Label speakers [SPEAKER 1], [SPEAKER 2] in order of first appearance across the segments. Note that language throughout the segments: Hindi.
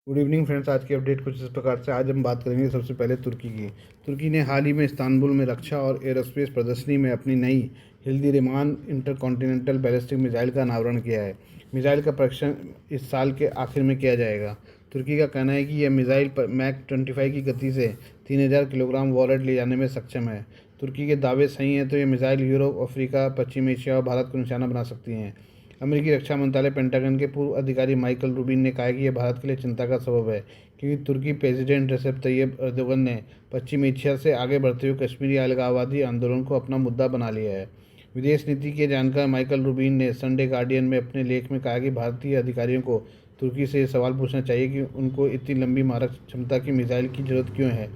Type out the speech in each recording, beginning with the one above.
[SPEAKER 1] Good evening friends. आज की अपडेट कुछ इस प्रकार से। आज हम बात करेंगे सबसे पहले तुर्की की। तुर्की ने हाल ही में इस्तांबुल में रक्षा और एरोस्पेस प्रदर्शनी में अपनी नई हिल्दी-रेमान इंटरकॉन्टिनेंटल बैलिस्टिक मिसाइल का अनावरण किया है। मिसाइल का परीक्षण इस साल के आखिर में किया जाएगा। तुर्की का कहना है कि यह मिसाइल मैक 25 की गति से 3000 किलोग्राम वॉलेट ले जाने में सक्षम है। तुर्की के दावे सही हैं तो ये मिसाइल यूरोप, अफ्रीका, पश्चिम एशिया और भारत को निशाना बना सकती हैं। अमेरिकी रक्षा मंत्रालय पेंटागन के पूर्व अधिकारी माइकल रूबिन ने कहा कि यह भारत के लिए चिंता का सबब है, क्योंकि तुर्की प्रेसिडेंट रेसेप तैयब एर्दोगन ने पश्चिम एशिया से आगे बढ़ते हुए कश्मीरी अलगाववादी आंदोलन को अपना मुद्दा बना लिया है। विदेश नीति के जानकार माइकल रूबिन ने संडे गार्डियन में अपने लेख में कहा कि भारतीय अधिकारियों को तुर्की से ये सवाल पूछना चाहिए कि उनको इतनी लंबी मारक क्षमता की मिसाइल की जरूरत क्यों है।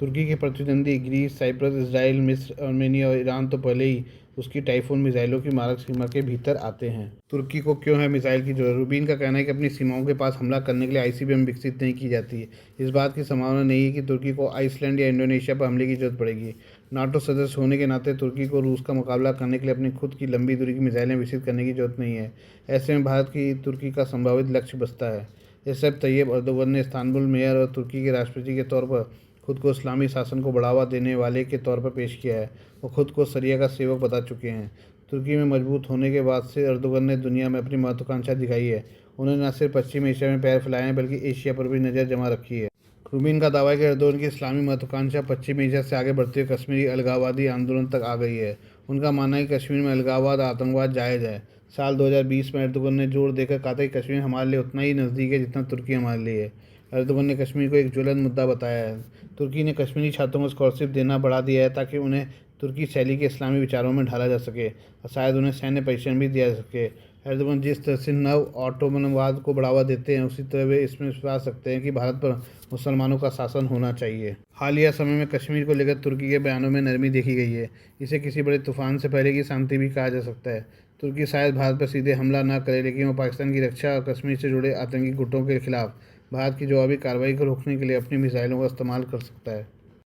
[SPEAKER 1] तुर्की के प्रतिद्वंदी ग्रीस, साइप्रस, इसराइल, मिस्र, आर्मेनिया और ईरान तो पहले ही उसकी टाइफून मिसाइलों की मारक सीमा के भीतर आते हैं। तुर्की को क्यों है मिसाइल की जरूरत? रूबिन का कहना है कि अपनी सीमाओं के पास हमला करने के लिए आईसीबीएम विकसित नहीं की जाती है। इस बात की संभावना नहीं है कि तुर्की को आइसलैंड या इंडोनेशिया पर हमले की जरूरत पड़ेगी। नाटो सदस्य होने के नाते तुर्की को रूस का मुकाबला करने के लिए अपनी खुद की लंबी दूरी की मिसाइलें विकसित करने की जरूरत नहीं है। ऐसे में भारत की तुर्की का संभावित लक्ष्य बसता है। रेसेप तैयब एर्दोगन ने इस्तांबुल मेयर और तुर्की के राष्ट्रपति के तौर पर खुद को इस्लामी शासन को बढ़ावा देने वाले के तौर पर पेश किया है। वो खुद को शरिया का सेवक बता चुके हैं। तुर्की में मजबूत होने के बाद से एर्दोगन ने दुनिया में अपनी महत्वाकांक्षा दिखाई है। उन्होंने न सिर्फ पश्चिम एशिया में पैर फैलाए हैं बल्कि एशिया पर भी नज़र जमा रखी है। रूबिन का दावा है कि एर्दोगन की इस्लामी महत्वाकांक्षा पश्चिम एशिया से आगे बढ़ते हुए कश्मीरी अलगाववादी आंदोलन तक आ गई है। उनका मानना है कि कश्मीर में अलगाववाद आतंकवाद जायज़ है। साल 2020 में एर्दोगन ने जोर देकर कहा था कि कश्मीर हमारे लिए उतना ही नज़दीक है जितना तुर्की हमारे लिए है। एर्दोगन ने कश्मीर को एक ज्वलंत मुद्दा बताया है। तुर्की ने कश्मीरी छात्रों को स्कॉलरशिप देना बढ़ा दिया है ताकि उन्हें तुर्की शैली के इस्लामी विचारों में ढाला जा सके और शायद उन्हें सैन्य प्रशिक्षण भी दिया जा सके। एर्दोगन जिस तरह से नव ऑटोमनवाद को बढ़ावा देते हैं, उसी तरह वे इसमें विश्वास रखते हैं कि भारत पर मुसलमानों का शासन होना चाहिए। हालिया समय में कश्मीर को लेकर तुर्की के बयानों में नरमी देखी गई है। इसे किसी बड़े तूफान से पहले की शांति भी कहा जा सकता है। तुर्की शायद भारत पर सीधे हमला न करे, लेकिन वो पाकिस्तान की रक्षा और कश्मीर से जुड़े आतंकी गुटों के खिलाफ भारत की जवाबी कार्रवाई को रोकने के लिए अपनी मिसाइलों का इस्तेमाल कर सकता है।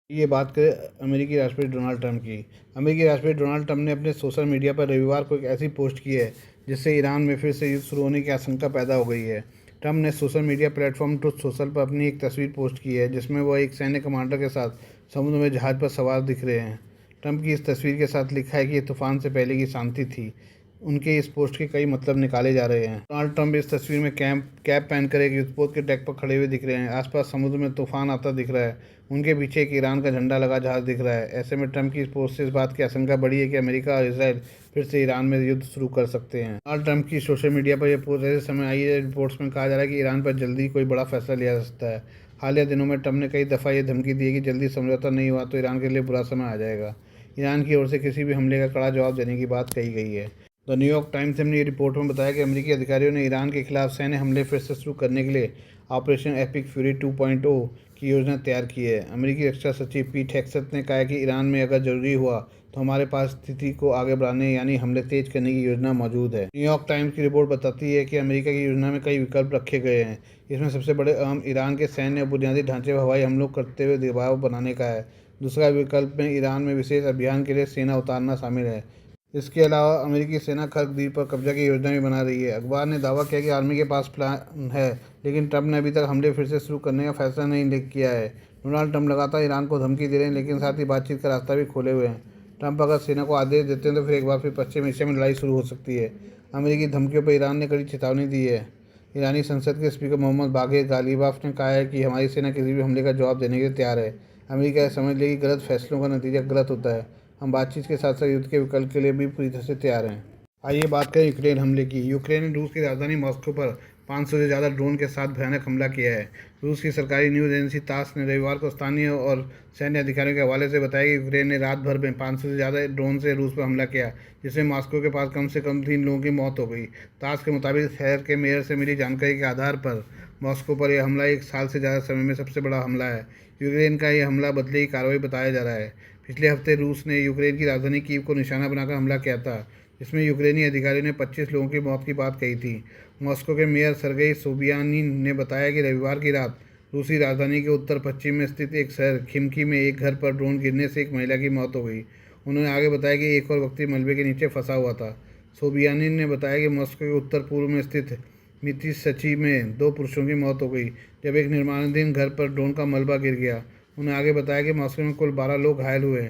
[SPEAKER 1] ये बात करें अमेरिकी राष्ट्रपति डोनाल्ड ट्रंप की। अमेरिकी राष्ट्रपति डोनाल्ड ट्रंप ने अपने सोशल मीडिया पर रविवार को एक ऐसी पोस्ट की है जिससे ईरान में फिर से युद्ध शुरू होने की आशंका पैदा हो गई है। ट्रंप ने social media platform truth social पर अपनी एक तस्वीर पोस्ट की है जिसमें वह एक सैन्य कमांडर के साथ समुद्र में जहाज पर सवार दिख रहे हैं। ट्रंप की इस तस्वीर के साथ लिखा है कि यह तूफान से पहले की शांति थी। उनके इस पोस्ट के कई मतलब निकाले जा रहे हैं। डोनाल्ड ट्रंप इस तस्वीर में कैप पहनकर एक युद्धपोत के डेक पर खड़े हुए दिख रहे हैं। आसपास समुद्र में तूफान आता दिख रहा है। उनके पीछे एक ईरान का झंडा लगा जहाज दिख रहा है। ऐसे में ट्रंप की इस पोस्ट से इस बात की आशंका बढ़ी है कि अमेरिका और इसराइल फिर से ईरान में युद्ध शुरू कर सकते हैं। डोनाल्ड ट्रंप की सोशल मीडिया पर यह पोस्ट ऐसे समय आई है रिपोर्ट्स में कहा जा रहा है कि ईरान पर जल्दी कोई बड़ा फैसला लिया जा सकता है। हालिया दिनों में ट्रंप ने कई दफ़ा ये धमकी दी है कि जल्दी समझौता नहीं हुआ तो ईरान के लिए बुरा समय आ जाएगा। ईरान की ओर से किसी भी हमले का कड़ा जवाब देने की बात कही गई है। द न्यूयॉर्क टाइम्स ने रिपोर्ट में बताया कि अमेरिकी अधिकारियों ने ईरान के खिलाफ सैन्य हमले फिर से शुरू करने के लिए ऑपरेशन एपिक फ्यूरी 2.0 की योजना तैयार की है। अमेरिकी रक्षा सचिव पीट हेक्सेथ ने कहा कि ईरान में अगर जरूरी हुआ तो हमारे पास स्थिति को आगे बढ़ाने यानी हमले तेज करने की योजना मौजूद है। न्यूयॉर्क टाइम्स की रिपोर्ट बताती है कि अमेरिका की योजना में कई विकल्प रखे गए हैं। इसमें सबसे बड़े अहम ईरान के सैन्य और बुनियादी ढांचे पर हवाई हमलों करते हुए दबाव बनाने का है। दूसरा विकल्प में ईरान में विशेष अभियान के लिए सेना उतारना शामिल है। इसके अलावा अमेरिकी सेना खर्क द्वीप पर कब्जा की योजना भी बना रही है। अखबार ने दावा किया कि आर्मी के पास प्लान है, लेकिन ट्रंप ने अभी तक हमले फिर से शुरू करने का फैसला नहीं किया है। डोनाल्ड ट्रंप लगातार ईरान को धमकी दे रहे हैं, लेकिन साथ ही बातचीत का रास्ता भी खोले हुए हैं। ट्रंप अगर सेना को आदेश देते हैं तो फिर एक बार फिर पश्चिम एशिया में लड़ाई शुरू हो सकती है। अमेरिकी धमकियों पर ईरान ने कड़ी चेतावनी दी है। ईरानी संसद के स्पीकर मोहम्मद बागेर गालिबाफ ने कहा है कि हमारी सेना किसी भी हमले का जवाब देने के लिए तैयार है। अमेरिका यह समझ ले कि गलत फैसलों का नतीजा गलत होता है। हम बातचीत के साथ साथ युद्ध के विकल्प के लिए भी पूरी तरह से तैयार हैं। आइए बात करें यूक्रेन हमले की। यूक्रेन ने रूस की राजधानी मॉस्को पर 500 से ज़्यादा ड्रोन के साथ भयानक हमला किया है। रूस की सरकारी न्यूज़ एजेंसी तास ने रविवार को स्थानीय और सैन्य अधिकारियों के हवाले से बताया कि यूक्रेन ने रात भर में 500 से ज़्यादा ड्रोन से रूस पर हमला किया, जिसमें मॉस्को के पास कम से कम 3 लोगों की मौत हो गई। तास के मुताबिक शहर के मेयर से मिली जानकारी के आधार पर मॉस्को पर यह हमला एक साल से ज़्यादा समय में सबसे बड़ा हमला है। यूक्रेन का यह हमला बदले की कार्रवाई बताया जा रहा है। पिछले हफ्ते रूस ने यूक्रेन की राजधानी कीव को निशाना बनाकर हमला किया था, जिसमें यूक्रेनी अधिकारियों ने 25 लोगों की मौत की बात कही थी। मॉस्को के मेयर सर्गेई सोबियानिन ने बताया कि रविवार की रात रूसी राजधानी के उत्तर पश्चिम में स्थित एक शहर खिमकी में एक घर पर ड्रोन गिरने से एक महिला की मौत हो गई। उन्होंने आगे बताया कि एक और व्यक्ति मलबे के नीचे फंसा हुआ था। सोबियानिन ने बताया कि मॉस्को के उत्तर पूर्व में स्थित मितीसची में 2 पुरुषों की मौत हो गई जब एक निर्माणाधीन घर पर ड्रोन का मलबा गिर गया। उन्होंने आगे बताया कि मॉस्को में कुल 12 लोग घायल हुए,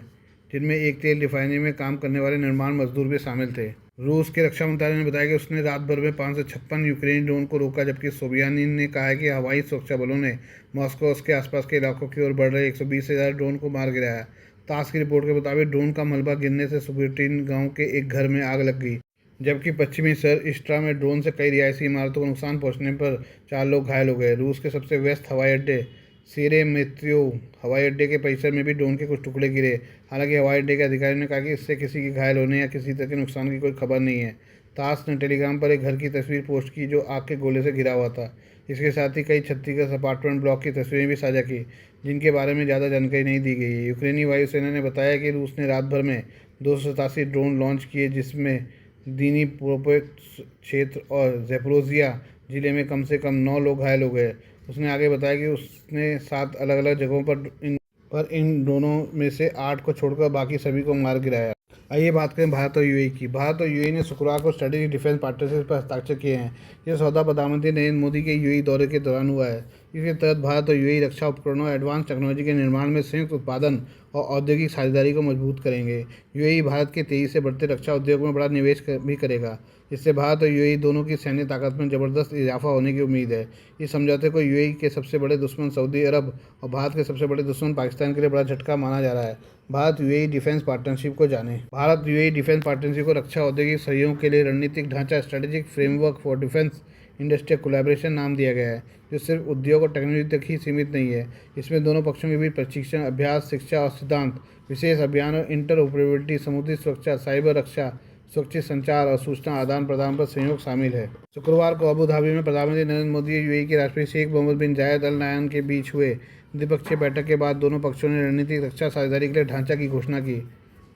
[SPEAKER 1] जिनमें एक तेल रिफाइनरी में काम करने वाले निर्माण मजदूर भी शामिल थे। रूस के रक्षा मंत्रालय ने बताया कि उसने रात भर में 556 यूक्रेनी ड्रोन को रोका, जबकि सोबियानिन ने कहा है कि हवाई सुरक्षा बलों ने मॉस्को और उसके आसपास के इलाकों की ओर बढ़ रहे 120,000 ड्रोन को मार गिराया। तास की रिपोर्ट के मुताबिक ड्रोन का मलबा गिरने से सुबुटिन गांव के एक घर में आग लग गई, जबकि पश्चिमी शहर इस्ट्रा में ड्रोन से कई रिहायशी इमारतों को नुकसान पहुंचने पर 4 लोग घायल हो गए। रूस के सबसे व्यस्त हवाई अड्डे शेरेमेत्यो हवाई अड्डे के परिसर में भी ड्रोन के कुछ टुकड़े गिरे। हालांकि हवाई अड्डे के अधिकारियों ने कहा कि इससे किसी के घायल होने या किसी तरह के नुकसान की कोई खबर नहीं है। तास ने टेलीग्राम पर एक घर की तस्वीर पोस्ट की जो आग के गोले से घिरा हुआ था। इसके साथ ही कई क्षतिग्रस्त अपार्टमेंट ब्लॉक की तस्वीरें भी साझा की, जिनके बारे में ज़्यादा जानकारी नहीं दी गई है। यूक्रेनी वायुसेना ने बताया कि रूस ने रात भर में 287 ड्रोन लॉन्च किए, जिसमें दीनीप्रोपेट्रोव्स्क क्षेत्र और ज़ैपोरिज़िया जिले में कम से कम 9 लोग घायल हो गए। उसने आगे बताया कि उसने 7 अलग-अलग जगहों पर इन ड्रोनों में से 8 को छोड़कर बाकी सभी को मार गिराया। आइए बात करें भारत और यूएई की। भारत और यूएई ने शुक्रवार को स्ट्रेटेजिक डिफेंस पार्टनरशिप पर हस्ताक्षर किए हैं। यह सौदा प्रधानमंत्री नरेंद्र मोदी के यूएई दौरे के दौरान हुआ है। इसके तहत भारत और यूएई रक्षा उपकरणों और एडवांस टेक्नोलॉजी के निर्माण में संयुक्त उत्पादन और औद्योगिक साझेदारी को मजबूत करेंगे। यूएई भारत के तेजी से बढ़ते रक्षा उद्योग में बड़ा निवेश भी करेगा। इससे भारत और यूएई दोनों की सैन्य ताकत में जबरदस्त इजाफा होने की उम्मीद है। इस समझौते को यूएई के सबसे बड़े दुश्मन सऊदी अरब और भारत के सबसे बड़े दुश्मन पाकिस्तान के लिए बड़ा झटका माना जा रहा है। भारत यूएई डिफेंस पार्टनरशिप को जाने। भारत यूएई डिफेंस पार्टनरशिप को रक्षा औद्योगिक सहयोग के लिए रणनीतिक ढांचा strategic framework for defence industrial collaboration नाम दिया गया है, जो सिर्फ उद्योग और टेक्नोलॉजी तक ही सीमित नहीं है। इसमें दोनों पक्षों के बीच प्रशिक्षण, अभ्यास, शिक्षा और सिद्धांत विशेष अभियान और इंटरऑपरेबिलिटी, समुद्री सुरक्षा, साइबर रक्षा, सुरक्षित संचार और सूचना आदान प्रदान पर सहयोग शामिल है। शुक्रवार को अबू धाबी में प्रधानमंत्री नरेंद्र मोदी और यूएई के राष्ट्रपति शेख मोहम्मद बिन जायद अल नाह्यान के बीच हुए द्विपक्षीय बैठक के बाद दोनों पक्षों ने रणनीतिक रक्षा साझेदारी के लिए ढांचा की घोषणा की।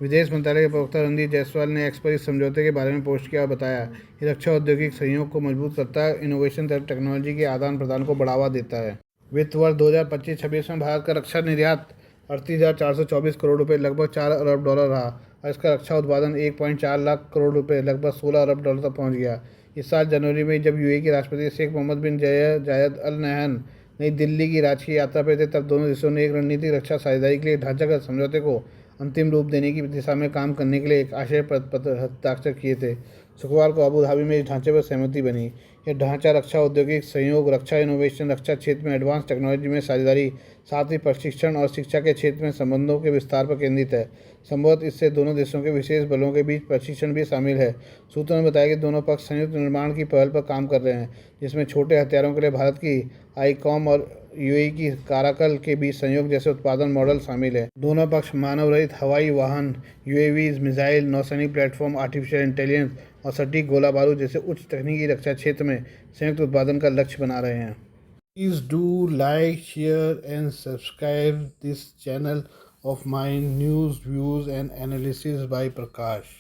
[SPEAKER 1] विदेश मंत्रालय के प्रवक्ता रणदीप जायसवाल ने एक्स पर इस समझौते के बारे में पोस्ट किया और बताया कि रक्षा औद्योगिक सहयोग को मजबूत करता है, इनोवेशन तथा टेक्नोलॉजी के आदान प्रदान को बढ़ावा देता है। वित्त वर्ष 2025-26 में भारत का रक्षा निर्यात 38,424 करोड़ रुपये लगभग 4 अरब डॉलर रहा और इसका रक्षा उत्पादन 1.4 लाख करोड़ रुपये लगभग 16 अरब डॉलर तक पहुंच गया। इस साल जनवरी में जब यूएई के राष्ट्रपति शेख मोहम्मद बिन जायद अल नाह्यान नई दिल्ली की राजकीय यात्रा पर थे, तब दोनों देशों ने एक रणनीतिक रक्षा साझेदारी के लिए ढांचागत समझौते को अंतिम रूप देने की दिशा में काम करने के लिए एक आशय पत्र हस्ताक्षर किए थे। शुक्रवार को अबू धाबी में इस ढांचे पर सहमति बनी। यह ढांचा रक्षा औद्योगिक सहयोग, रक्षा इनोवेशन, रक्षा क्षेत्र में एडवांस टेक्नोलॉजी में साझेदारी, साथ ही प्रशिक्षण और शिक्षा के क्षेत्र में संबंधों के विस्तार पर केंद्रित है। संभवतः इससे दोनों देशों के विशेष बलों के बीच प्रशिक्षण भी शामिल है। सूत्रों ने बताया कि दोनों पक्ष संयुक्त निर्माण की पहल पर काम कर रहे हैं, जिसमें छोटे हथियारों के लिए भारत की आईकॉम और यूएई की काराकल के बीच संयोग जैसे उत्पादन मॉडल शामिल है। दोनों पक्ष मानव रहित हवाई वाहन, यूएवीज, मिसाइल, नौसैनिक प्लेटफॉर्म, आर्टिफिशियल इंटेलिजेंस और सटीक गोला बारूद जैसे उच्च तकनीकी रक्षा क्षेत्र में संयुक्त उत्पादन का लक्ष्य बना रहे हैं। Please do like, share and subscribe this channel of my news, views and analysis by Prakash.